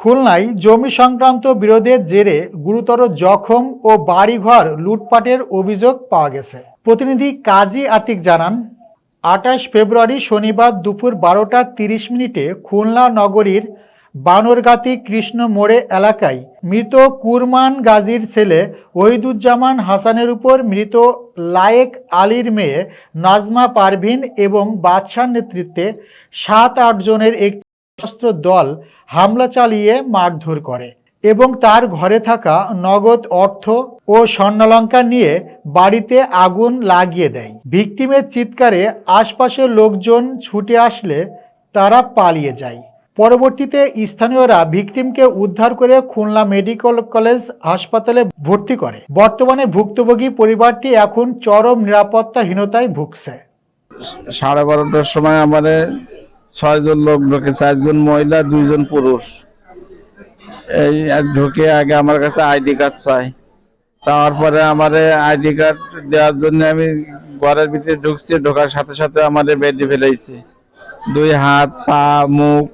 খুলনায় জমি সংক্রান্ত বিরোধের জেরে গুরুতর জখম ও বাড়িঘর লুটপাটের অভিযোগ পাওয়া গেছে। প্রতিনিধি কাজী আতিক জানান, ২৮ ফেব্রুয়ারি শনিবার দুপুর ১২টা ৩০ মিনিটে খুলনা নগরীর বানরগাতি কৃষ্ণ মোড়ে এলাকায় মৃত কুরমান গাজীর ছেলে ওহিদুজ্জামান হাসানের উপর মৃত লায়েক আলীর মেয়ে নাজমা পারভিন এবং বাদশার নেতৃত্বে ৭-৮ জনের একটি সশস্ত্র দল হামলা চালিয়ে মারধর করে এবং তার ঘরে থাকা নগদ অর্থ ও স্বর্ণালংকার নিয়ে বাড়িতে আগুন লাগিয়ে দেয়। ভিকটিমের চিৎকারে আশপাশের লোকজন ছুটে আসলে তারা পালিয়ে যায়। পরবর্তীতে স্থানীয়রা ভিকটিমকে উদ্ধার করে খুলনা মেডিকেল কলেজ হাসপাতালে ভর্তি করে। বর্তমানে ভুক্তভোগী পরিবারটি এখন চরম নিরাপত্তাহীনতায় ভুগছে। 12:30টার সময় আমাদের 6 জন লোক ঢোকে, 4 জন মহিলা 2 জন পুরুষ। এই ঢুকে আগে আমার কাছে আইডি কার্ড চাই, চাওয়ার পরে আমার আইডি কার্ড দেওয়ার জন্য আমি ঘরের ভিতরে ঢুকছি। ঢোকার সাথে সাথে আমাদের বেঁধে ফেলেছি, 2 হাত পা মুখ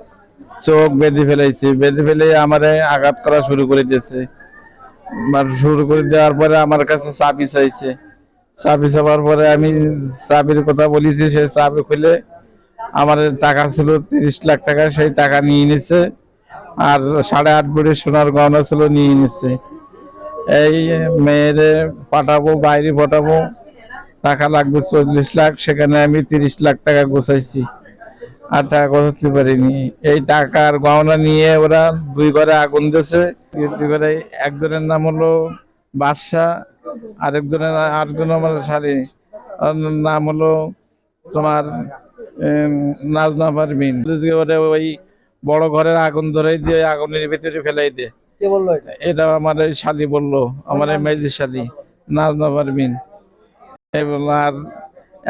চোখ বেঁধে ফেলেছি। বেঁধে ফেলে আমার আঘাত করা শুরু করে দিয়েছে। শুরু করে দেওয়ার পরে আমার কাছে চাবি চাইছে। চাবি চাওয়ার পরে আমি চাবির কথা বলেছি, সে চাবি খুলে আমার টাকা ছিল 30 লাখ টাকা, সেই টাকা নিয়ে নিচ্ছে। আর 8.5 ভরি সোনার গয়না ছিল, নিয়ে নিচ্ছে। এই মেয়েরে পাঠাবো, বাইরে পাঠাবো, টাকা লাগবে 40 লাখ, সেখানে আমি 30 লাখ টাকা গোছাইছি, আর টাকা গোছাতে পারিনি। এই টাকার গহনা নিয়ে ওরা 2 ঘরে আগুন দিয়েছে। 2 ঘরে, একজনের নাম হলো বাদশা, আরেকজন আমার শালী নাম হলো তোমার নাজমা পারভিন। ওই বড় ঘরের আগুন ধরে দিয়ে আগুনের ভিতরে ফেলাই দিয়ে। এটা আমার শালী বললো, আমার মেজি শালী নাজমা পারভিন। আর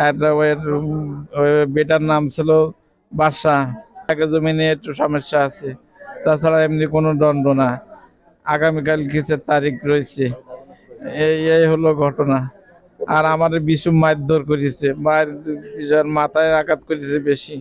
একটা বেটার নাম ছিল বাদশা। তাকে জমিনে একটু সমস্যা আছে, তাছাড়া এমনি কোনো দণ্ড না। আগামীকাল কিসের তারিখ রয়েছে। এই হলো ঘটনা। আর আমার বিষম মারধর করেছে, মাথায় আঘাত করেছে বেশি।